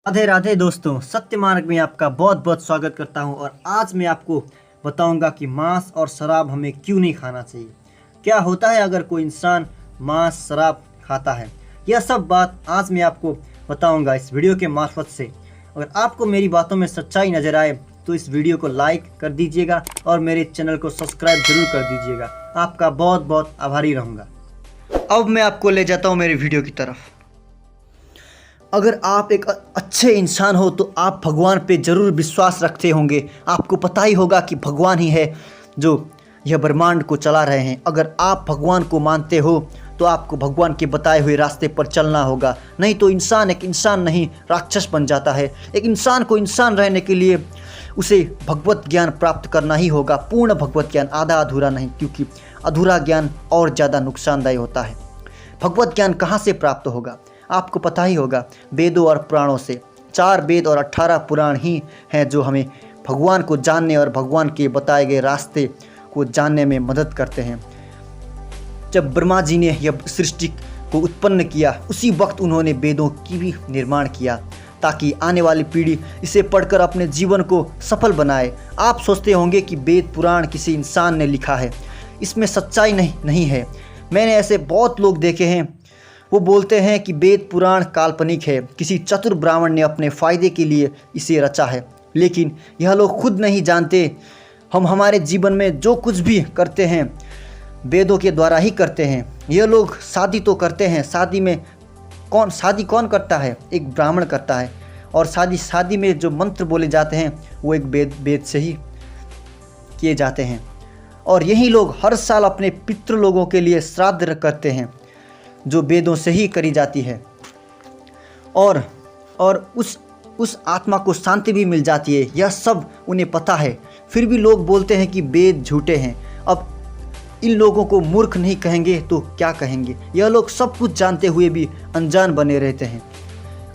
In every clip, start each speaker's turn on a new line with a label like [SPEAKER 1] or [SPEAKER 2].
[SPEAKER 1] राधे राधे दोस्तों, सत्य मार्ग में आपका बहुत बहुत स्वागत करता हूं। और आज मैं आपको बताऊंगा कि मांस और शराब हमें क्यों नहीं खाना चाहिए। क्या होता है अगर कोई इंसान मांस शराब खाता है, यह सब बात आज मैं आपको बताऊंगा इस वीडियो के मार्फत से। अगर आपको मेरी बातों में सच्चाई नज़र आए तो इस वीडियो को लाइक कर दीजिएगा और मेरे चैनल को सब्सक्राइब जरूर कर दीजिएगा। आपका बहुत बहुत आभारी रहूँगा। अब मैं आपको ले जाता हूँ मेरे वीडियो की तरफ। अगर आप एक अच्छे इंसान हो तो आप भगवान पे ज़रूर विश्वास रखते होंगे। आपको पता ही होगा कि भगवान ही है जो यह ब्रह्मांड को चला रहे हैं। अगर आप भगवान को मानते हो तो आपको भगवान के बताए हुए रास्ते पर चलना होगा, नहीं तो इंसान एक इंसान नहीं राक्षस बन जाता है। एक इंसान को इंसान रहने के लिए उसे भगवत ज्ञान प्राप्त करना ही होगा, पूर्ण भगवत ज्ञान, आधा अधूरा नहीं, क्योंकि अधूरा ज्ञान और ज़्यादा नुकसानदायी होता है। भगवत ज्ञान कहाँ से प्राप्त होगा? आपको पता ही होगा, वेदों और पुराणों से। 4 वेद और 18 पुराण ही हैं जो हमें भगवान को जानने और भगवान के बताए गए रास्ते को जानने में मदद करते हैं। जब ब्रह्मा जी ने यह सृष्टि को उत्पन्न किया, उसी वक्त उन्होंने वेदों की भी निर्माण किया ताकि आने वाली पीढ़ी इसे पढ़कर अपने जीवन को सफल बनाए। आप सोचते होंगे कि वेद पुराण किसी इंसान ने लिखा है, इसमें सच्चाई नहीं है। मैंने ऐसे बहुत लोग देखे हैं, वो बोलते हैं कि वेद पुराण काल्पनिक है, किसी चतुर ब्राह्मण ने अपने फ़ायदे के लिए इसे रचा है। लेकिन यह लोग खुद नहीं जानते हम हमारे जीवन में जो कुछ भी करते हैं वेदों के द्वारा ही करते हैं। यह लोग शादी तो करते हैं, शादी कौन करता है? एक ब्राह्मण करता है। और शादी में जो मंत्र बोले जाते हैं वो एक वेद से ही किए जाते हैं। और यही लोग हर साल अपने पितृ लोगों के लिए श्राद्ध करते हैं जो वेदों से ही करी जाती है। और उस आत्मा को शांति भी मिल जाती है। यह सब उन्हें पता है, फिर भी लोग बोलते हैं कि वेद झूठे हैं। अब इन लोगों को मूर्ख नहीं कहेंगे तो क्या कहेंगे? यह लोग सब कुछ जानते हुए भी अनजान बने रहते हैं।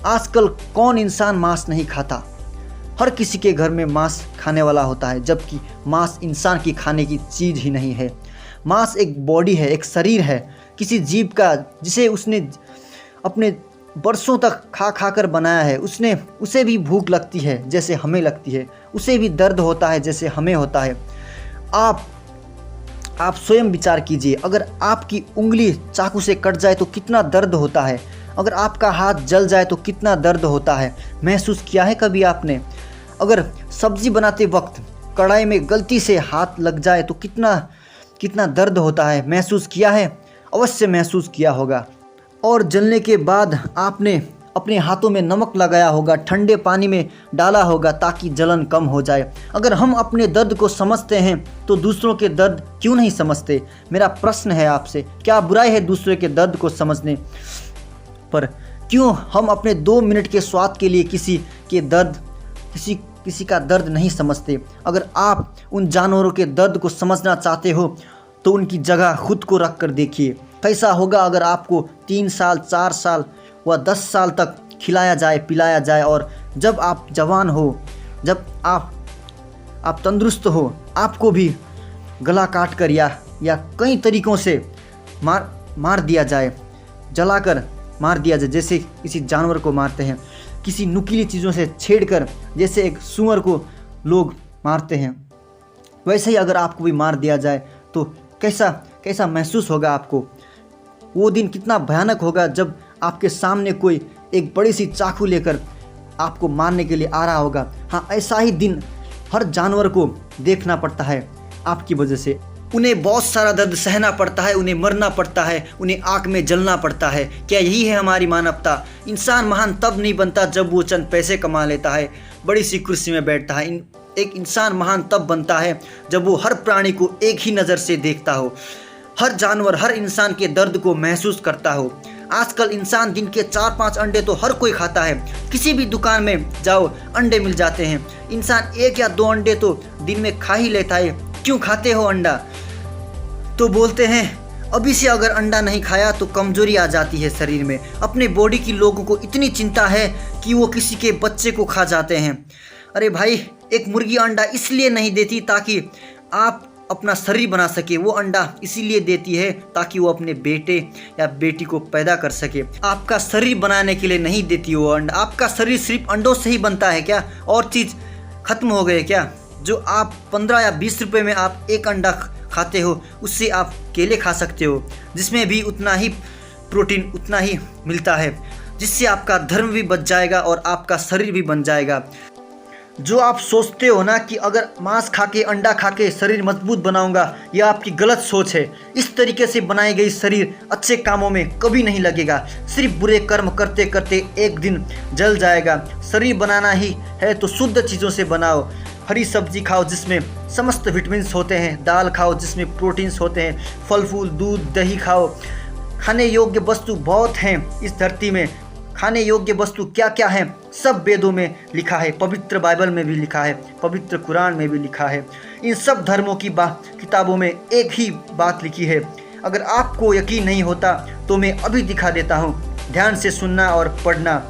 [SPEAKER 1] आजकल कौन इंसान मांस नहीं खाता? हर किसी के घर में मांस खाने वाला होता है, जबकि मांस इंसान की खाने की चीज़ ही नहीं है। मांस एक बॉडी है, एक शरीर है किसी जीव का, जिसे उसने अपने बरसों तक खा कर बनाया है। उसे भी भूख लगती है जैसे हमें लगती है, उसे भी दर्द होता है जैसे हमें होता है। आप स्वयं विचार कीजिए, अगर आपकी उंगली चाकू से कट जाए तो कितना दर्द होता है? अगर आपका हाथ जल जाए तो कितना दर्द होता है? महसूस किया है कभी आपने? अगर सब्जी बनाते वक्त कढ़ाई में गलती से हाथ लग जाए तो कितना दर्द होता है? महसूस किया है? अवश्य महसूस किया होगा। और जलने के बाद आपने अपने हाथों में नमक लगाया होगा, ठंडे पानी में डाला होगा ताकि जलन कम हो जाए। अगर हम अपने दर्द को समझते हैं तो दूसरों के दर्द क्यों नहीं समझते? मेरा प्रश्न है आपसे, क्या बुराई है दूसरे के दर्द को समझने पर? क्यों हम अपने 2 मिनट के स्वाद के लिए किसी का दर्द नहीं समझते? अगर आप उन जानवरों के दर्द को समझना चाहते हो तो उनकी जगह खुद को रख कर देखिए। कैसा होगा अगर आपको 3 साल, 4 साल व 10 साल तक खिलाया जाए, पिलाया जाए, और जब आप जवान हो, जब आप तंदुरुस्त हो, आपको भी गला काट कर या कई तरीक़ों से मार दिया जाए, जलाकर मार दिया जाए जैसे किसी जानवर को मारते हैं, किसी नुकीली चीज़ों से छेड़कर जैसे एक सूअर को लोग मारते हैं, वैसे ही अगर आपको भी मार दिया जाए तो कैसा महसूस होगा आपको? वो दिन कितना भयानक होगा जब आपके सामने कोई एक बड़ी सी चाकू लेकर आपको मारने के लिए आ रहा होगा। हाँ, ऐसा ही दिन हर जानवर को देखना पड़ता है आपकी वजह से। उन्हें बहुत सारा दर्द सहना पड़ता है, उन्हें मरना पड़ता है, उन्हें आग में जलना पड़ता है। क्या यही है हमारी मानवता? इंसान महान तब नहीं बनता जब वो चंद पैसे कमा लेता है, बड़ी सी कुर्सी में बैठता है। एक इंसान महान तब बनता है जब वो हर प्राणी को एक ही नज़र से देखता हो, हर जानवर, हर इंसान के दर्द को महसूस करता हो। आजकल इंसान दिन के 4-5 अंडे तो हर कोई खाता है। किसी भी दुकान में जाओ अंडे मिल जाते हैं। इंसान 1 या 2 अंडे तो दिन में खा ही लेता है। क्यों खाते हो अंडा? तो बोलते हैं अभी से अगर अंडा नहीं खाया तो कमजोरी आ जाती है शरीर में। अपने बॉडी की लोगों को इतनी चिंता है कि वो किसी के बच्चे को खा जाते हैं। अरे भाई, एक मुर्गी अंडा इसलिए नहीं देती ताकि आप अपना शरीर बना सके। वो अंडा इसीलिए देती है ताकि वो अपने बेटे या बेटी को पैदा कर सके। आपका शरीर बनाने के लिए नहीं देती वो अंडा। आपका शरीर सिर्फ अंडों से ही बनता है क्या? और चीज़ खत्म हो गए क्या? जो आप 15 या 20 रुपए में आप एक अंडा खाते हो, उससे आप केले खा सकते हो, जिसमें भी उतना ही प्रोटीन उतना ही मिलता है, जिससे आपका धर्म भी बच जाएगा और आपका शरीर भी बन जाएगा। जो आप सोचते हो ना कि अगर मांस खा के अंडा खा के शरीर मजबूत बनाऊंगा, यह आपकी गलत सोच है। इस तरीके से बनाई गई शरीर अच्छे कामों में कभी नहीं लगेगा। सिर्फ बुरे कर्म करते करते एक दिन जल जाएगा। शरीर बनाना ही है तो शुद्ध चीज़ों से बनाओ। हरी सब्जी खाओ जिसमें समस्त विटामिन्स होते हैं, दाल खाओ जिसमें प्रोटीन्स होते हैं, फल फूल दूध दही खाओ। खाने योग्य वस्तु बहुत हैं इस धरती में। खाने योग्य वस्तु क्या क्या है सब वेदों में लिखा है, पवित्र बाइबल में भी लिखा है, पवित्र कुरान में भी लिखा है। इन सब धर्मों की किताबों में एक ही बात लिखी है। अगर आपको यकीन नहीं होता तो मैं अभी दिखा देता हूँ। ध्यान से सुनना और पढ़ना।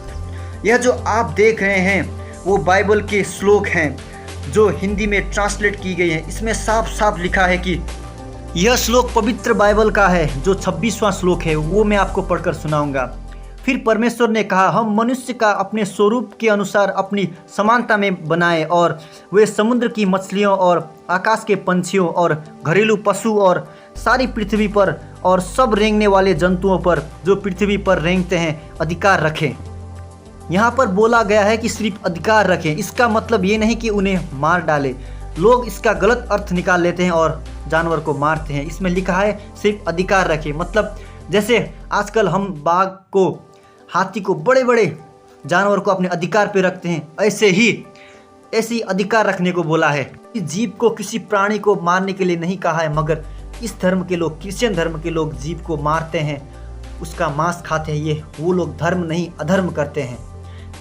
[SPEAKER 1] यह जो आप देख रहे हैं वो बाइबल के श्लोक हैं जो हिंदी में ट्रांसलेट की गई है। इसमें साफ साफ लिखा है कि यह श्लोक पवित्र बाइबल का है। जो 26वां श्लोक है वो मैं आपको पढ़कर सुनाऊंगा। फिर परमेश्वर ने कहा, हम मनुष्य का अपने स्वरूप के अनुसार अपनी समानता में बनाए, और वे समुद्र की मछलियों और आकाश के पंछियों और घरेलू पशु और सारी पृथ्वी पर और सब रेंगने वाले जंतुओं पर जो पृथ्वी पर रेंगते हैं अधिकार रखें। यहाँ पर बोला गया है कि सिर्फ अधिकार रखें। इसका मतलब ये नहीं कि उन्हें मार डाले। लोग इसका गलत अर्थ निकाल लेते हैं और जानवर को मारते हैं। इसमें लिखा है सिर्फ अधिकार रखें, मतलब जैसे आजकल हम बाघ को, हाथी को, बड़े बड़े जानवर को अपने अधिकार पे रखते हैं, ऐसे अधिकार रखने को बोला है। इस जीव को किसी प्राणी को मारने के लिए नहीं कहा है, मगर इस धर्म के लोग, क्रिश्चियन धर्म के लोग जीव को मारते हैं, उसका मांस खाते हैं। ये वो लोग धर्म नहीं अधर्म करते हैं।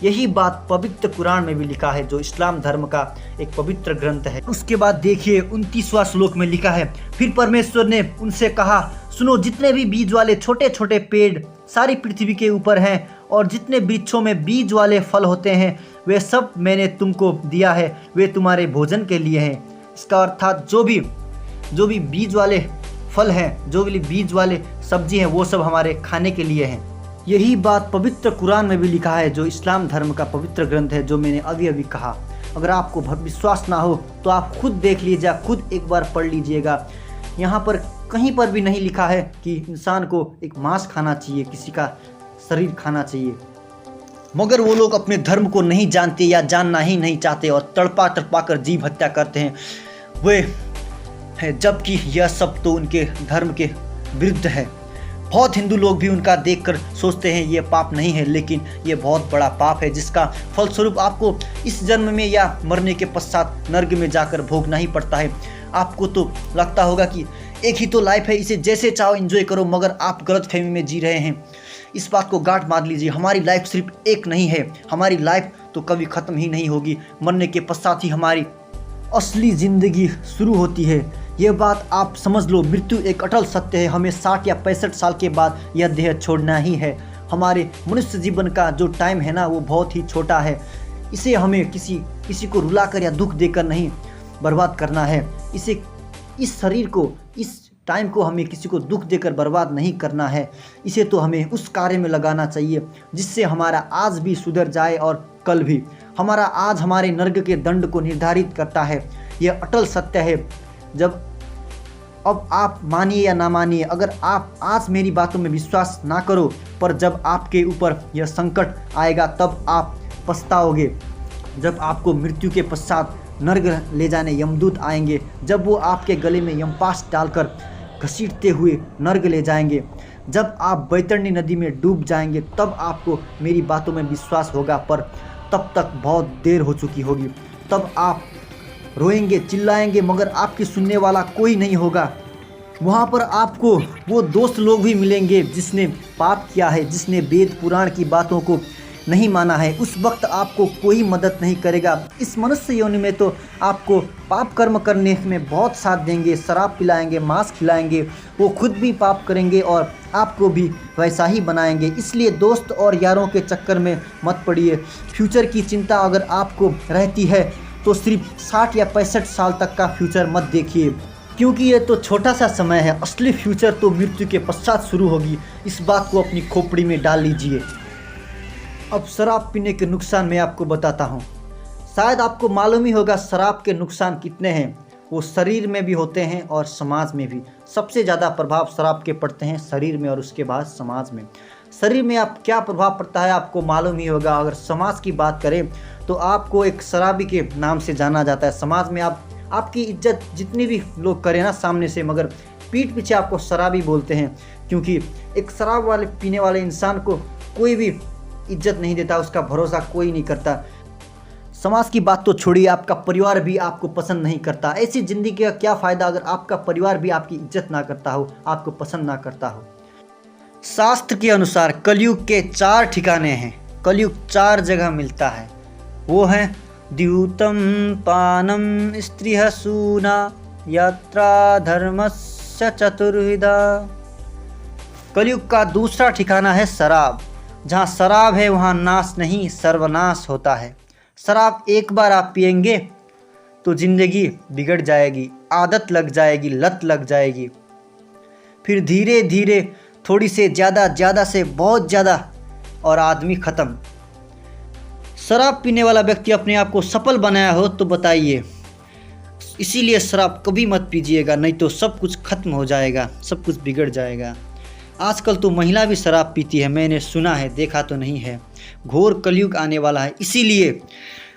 [SPEAKER 1] यही बात पवित्र कुरान में भी लिखा है, जो इस्लाम धर्म का एक पवित्र ग्रंथ है। उसके बाद देखिए 29वां श्लोक में लिखा है, फिर परमेश्वर ने उनसे कहा, सुनो, जितने भी बीज वाले छोटे छोटे पेड़ सारी पृथ्वी के ऊपर हैं और जितने वृक्षों में बीज वाले फल होते हैं, वे सब मैंने तुमको दिया है, वे तुम्हारे भोजन के लिए हैं। इसका अर्थात जो भी बीज वाले फल हैं, जो भी बीज वाले सब्जी हैं, वो सब हमारे खाने के लिए हैं। यही बात पवित्र कुरान में भी लिखा है, जो इस्लाम धर्म का पवित्र ग्रंथ है, जो मैंने अभी अभी कहा। अगर आपको विश्वास ना हो तो आप खुद देख लीजिए, खुद एक बार पढ़ लीजिएगा। यहाँ पर कहीं पर भी नहीं लिखा है कि इंसान को एक मांस खाना चाहिए, किसी का शरीर खाना चाहिए। मगर वो लोग अपने धर्म को नहीं जानते या जानना ही नहीं चाहते और तड़पा तड़पा कर जीव हत्या करते हैं वे है, जबकि यह सब तो उनके धर्म के विरुद्ध है। बहुत हिंदू लोग भी उनका देखकर सोचते हैं ये पाप नहीं है, लेकिन ये बहुत बड़ा पाप है, जिसका फलस्वरूप आपको इस जन्म में या मरने के पश्चात नर्क में जाकर भोगना ही पड़ता है। आपको तो लगता होगा कि एक ही तो लाइफ है, इसे जैसे चाहो एंजॉय करो, मगर आप गलतफहमी में जी रहे हैं। इस बात को गांठ बांध लीजिए, हमारी लाइफ सिर्फ एक नहीं है। हमारी लाइफ तो कभी ख़त्म ही नहीं होगी। मरने के पश्चात ही हमारी असली ज़िंदगी शुरू होती है। यह बात आप समझ लो। मृत्यु एक अटल सत्य है। हमें 60 या 65 साल के बाद यह देह छोड़ना ही है। हमारे मनुष्य जीवन का जो टाइम है ना, वो बहुत ही छोटा है। इसे हमें किसी को रुलाकर या दुख देकर नहीं बर्बाद करना है। इस शरीर को, इस टाइम को हमें किसी को दुख देकर बर्बाद नहीं करना है। इसे तो हमें उस कार्य में लगाना चाहिए जिससे हमारा आज भी सुधर जाए और कल भी। हमारा आज हमारे नर्क के दंड को निर्धारित करता है। यह अटल सत्य है। अब आप मानिए या ना मानिए, अगर आप आज मेरी बातों में विश्वास ना करो, पर जब आपके ऊपर यह संकट आएगा तब आप पछताओगे। जब आपको मृत्यु के पश्चात नर्क ले जाने यमदूत आएंगे, जब वो आपके गले में यमपाश डालकर घसीटते हुए नर्क ले जाएंगे, जब आप बैतरणी नदी में डूब जाएंगे, तब आपको मेरी बातों में विश्वास होगा। पर तब तक बहुत देर हो चुकी होगी। तब आप रोएंगे, चिल्लाएंगे, मगर आपकी सुनने वाला कोई नहीं होगा। वहाँ पर आपको वो दोस्त लोग भी मिलेंगे जिसने पाप किया है, जिसने वेद पुराण की बातों को नहीं माना है। उस वक्त आपको कोई मदद नहीं करेगा। इस मनुष्य योनि में तो आपको पाप कर्म करने में बहुत साथ देंगे, शराब पिलाएंगे, मांस खिलाएंगे, वो खुद भी पाप करेंगे और आपको भी वैसा ही बनाएंगे। इसलिए दोस्त और यारों के चक्कर में मत पड़िए। फ्यूचर की चिंता अगर आपको रहती है तो सिर्फ 60 या 65 साल तक का फ्यूचर मत देखिए। क्योंकि ये तो छोटा सा समय है, असली फ्यूचर तो मृत्यु के पश्चात शुरू होगी। इस बात को अपनी खोपड़ी में डाल लीजिए। अब शराब पीने के नुकसान मैं आपको बताता हूँ। शायद आपको मालूम ही होगा शराब के नुकसान कितने हैं। वो शरीर में भी होते हैं और समाज में भी। सबसे ज़्यादा प्रभाव शराब के पड़ते हैं शरीर में और उसके बाद समाज में। शरीर में आप क्या प्रभाव पड़ता है आपको मालूम ही होगा। अगर समाज की बात करें तो आपको एक शराबी के नाम से जाना जाता है। समाज में आपकी इज्जत जितनी भी लोग करें ना सामने से, मगर पीठ पीछे आपको शराबी बोलते हैं। क्योंकि एक शराब वाले पीने वाले इंसान को कोई भी इज्जत नहीं देता, उसका भरोसा कोई नहीं करता। समाज की बात तो छोड़िए, आपका परिवार भी आपको पसंद नहीं करता। ऐसी ज़िंदगी का क्या फ़ायदा अगर आपका परिवार भी आपकी इज्जत ना करता हो, आपको पसंद ना करता हो। शास्त्र के अनुसार कलयुग के 4 ठिकाने हैं। कलयुग 4 जगह मिलता है। वो हैं द्यूतम पानम स्त्रियः सूना यात्रा धर्मस्य चतुर्विधा। कलयुग का दूसरा ठिकाना है शराब। जहाँ शराब है वहाँ नाश नहीं सर्वनाश होता है। शराब एक बार आप पिएंगे तो ज़िंदगी बिगड़ जाएगी, आदत लग जाएगी, लत लग जाएगी। फिर धीरे धीरे थोड़ी से ज़्यादा, ज़्यादा से बहुत ज़्यादा और आदमी ख़त्म। शराब पीने वाला व्यक्ति अपने आप को सफल बनाया हो तो बताइए। इसीलिए शराब कभी मत पीजिएगा, नहीं तो सब कुछ खत्म हो जाएगा, सब कुछ बिगड़ जाएगा। आजकल तो महिला भी शराब पीती है, मैंने सुना है, देखा तो नहीं है। घोर कलयुग आने वाला है, इसीलिए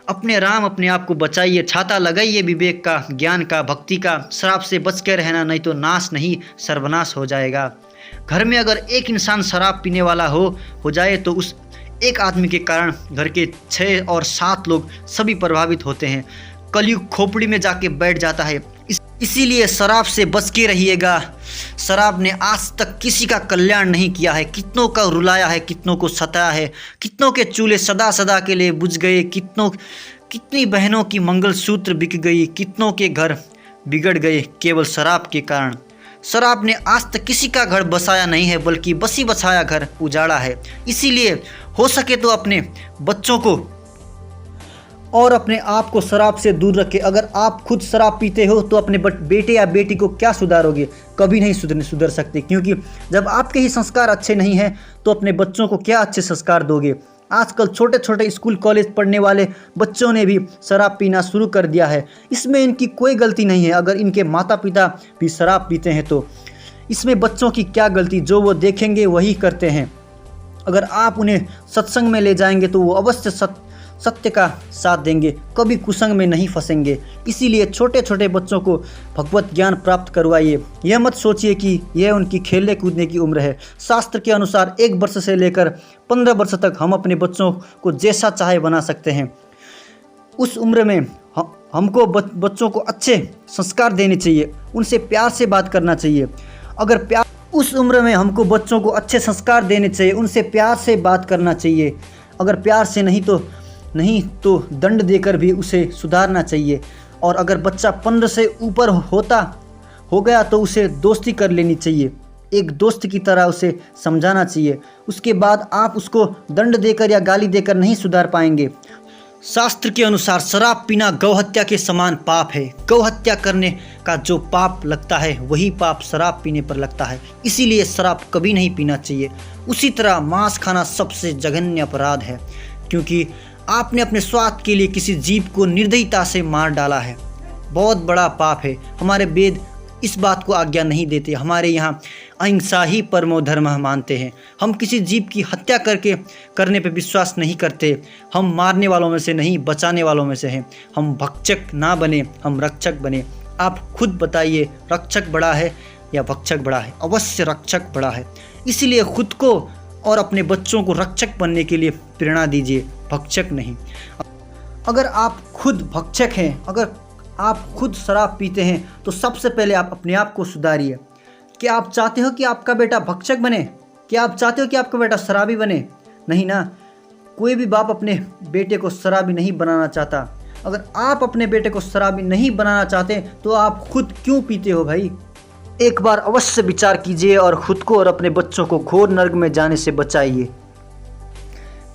[SPEAKER 1] अपने राम अपने आप को बचाइए। छाता लगाइए विवेक का, ज्ञान का, भक्ति का। शराब से बच के रहना, नहीं तो नाश नहीं सर्वनाश हो जाएगा। घर में अगर एक इंसान शराब पीने वाला हो जाए तो उस एक आदमी के कारण घर के 6 और 7 लोग सभी प्रभावित होते हैं। कलयुग खोपड़ी में जाके बैठ जाता है। इसीलिए शराब से बच के रहिएगा। शराब ने आज तक किसी का कल्याण नहीं किया है, कितनों का रुलाया है, कितनों को सताया है, कितनों के चूल्हे सदा सदा के लिए बुझ गए, कितनी बहनों की मंगलसूत्र बिक गई, कितनों के घर बिगड़ गए केवल शराब के कारण। शराब ने आज तक किसी का घर बसाया नहीं है, बल्कि बसी बसाया घर उजाड़ा है। इसीलिए हो सके तो अपने बच्चों को और अपने आप को शराब से दूर रखें। अगर आप खुद शराब पीते हो तो अपने बेटे या बेटी को क्या सुधारोगे? कभी नहीं सुधर सकते, क्योंकि जब आपके ही संस्कार अच्छे नहीं हैं तो अपने बच्चों को क्या अच्छे संस्कार दोगे? आजकल छोटे छोटे स्कूल कॉलेज पढ़ने वाले बच्चों ने भी शराब पीना शुरू कर दिया है। इसमें इनकी कोई गलती नहीं है। अगर इनके माता पिता भी शराब पीते हैं तो इसमें बच्चों की क्या गलती? जो वो देखेंगे वही करते हैं। अगर आप उन्हें सत्संग में ले जाएंगे तो वो अवश्य सत्य का साथ देंगे, कभी कुसंग में नहीं फंसेंगे। इसीलिए छोटे छोटे बच्चों को भगवत ज्ञान प्राप्त करवाइए। यह मत सोचिए कि यह उनकी खेलने कूदने की उम्र है। शास्त्र के अनुसार 1 वर्ष से लेकर 15 वर्ष तक हम अपने बच्चों को जैसा चाहे बना सकते हैं। उस उम्र में हमको बच्चों को अच्छे संस्कार देने चाहिए, उनसे प्यार से बात करना चाहिए। उस उम्र में हमको बच्चों को अच्छे संस्कार देने चाहिए, उनसे प्यार से बात करना चाहिए। अगर प्यार से नहीं तो दंड देकर भी उसे सुधारना चाहिए। और अगर बच्चा 15 से ऊपर हो गया तो उसे दोस्ती कर लेनी चाहिए, एक दोस्त की तरह उसे समझाना चाहिए। उसके बाद आप उसको दंड देकर या गाली देकर नहीं सुधार पाएंगे। शास्त्र के अनुसार शराब पीना गौहत्या के समान पाप है। गौहत्या करने का जो पाप लगता है वही पाप शराब पीने पर लगता है। इसीलिए शराब कभी नहीं पीना चाहिए। उसी तरह मांस खाना सबसे जघन्य अपराध है, क्योंकि आपने अपने स्वार्थ के लिए किसी जीव को निर्दयता से मार डाला है। बहुत बड़ा पाप है। हमारे वेद इस बात को आज्ञा नहीं देते। हमारे यहाँ अहिंसा ही परमो धर्म मानते हैं। हम किसी जीव की हत्या करने पर विश्वास नहीं करते। हम मारने वालों में से नहीं, बचाने वालों में से हैं। हम भक्षक ना बने, हम रक्षक बने। आप खुद बताइए, रक्षक बड़ा है या भक्षक बड़ा है? अवश्य रक्षक बड़ा है। इसीलिए खुद को और अपने बच्चों को रक्षक बनने के लिए प्रेरणा दीजिए, भक्षक नहीं। अगर आप खुद भक्षक हैं, अगर आप खुद शराब पीते हैं तो सबसे पहले आप अपने आप को सुधारिए। क्या आप चाहते हो कि आपका बेटा भक्षक बने? क्या आप चाहते हो कि आपका बेटा शराबी बने? नहीं ना। कोई भी बाप अपने बेटे को शराबी नहीं बनाना चाहता। अगर आप अपने बेटे को शराबी नहीं बनाना चाहते तो आप खुद क्यों पीते हो भाई? एक बार अवश्य विचार कीजिए और खुद को और अपने बच्चों को घोर नर्क में जाने से बचाइए।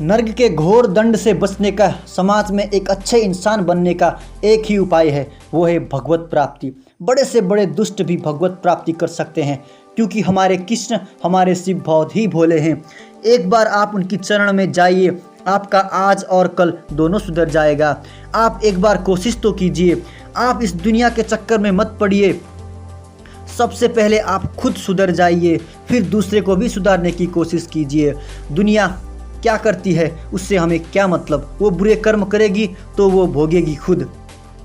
[SPEAKER 1] नर्क के घोर दंड से बचने का, समाज में एक अच्छे इंसान बनने का एक ही उपाय है, वो है भगवत प्राप्ति। बड़े से बड़े दुष्ट भी भगवत प्राप्ति कर सकते हैं, क्योंकि हमारे कृष्ण हमारे शिव बहुत ही भोले हैं। एक बार आप उनकी चरण में जाइए, आपका आज और कल दोनों सुधर जाएगा। आप एक बार कोशिश तो कीजिए, आप इस दुनिया के चक्कर में मत पड़िए। सबसे पहले आप खुद सुधर जाइए, फिर दूसरे को भी सुधारने की कोशिश कीजिए। दुनिया क्या करती है उससे हमें क्या मतलब, वो बुरे कर्म करेगी तो वो भोगेगी खुद।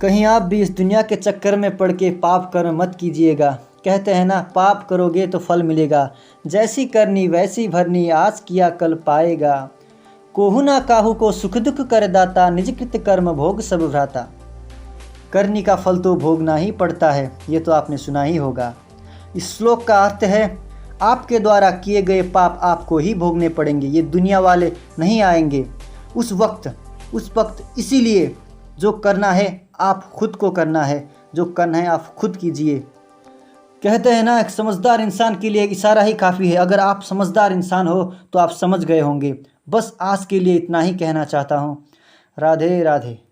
[SPEAKER 1] कहीं आप भी इस दुनिया के चक्कर में पड़ के पाप कर्म मत कीजिएगा। कहते हैं ना, पाप करोगे तो फल मिलेगा, जैसी करनी वैसी भरनी, आज किया कल पाएगा। कोहु ना काहू को सुख दुख कर दाता, निज कृत कर्म भोग सब भ्राता। करनी का फल तो भोगना ही पड़ता है, ये तो आपने सुना ही होगा। इस श्लोक का अर्थ है, आपके द्वारा किए गए पाप आपको ही भोगने पड़ेंगे, ये दुनिया वाले नहीं आएंगे उस वक्त। इसीलिए जो करना है आप खुद को करना है, जो करना है आप खुद कीजिए। कहते हैं ना, एक समझदार इंसान के लिए इशारा ही काफ़ी है। अगर आप समझदार इंसान हो तो आप समझ गए होंगे। बस आज के लिए इतना ही कहना चाहता हूँ। राधे राधे।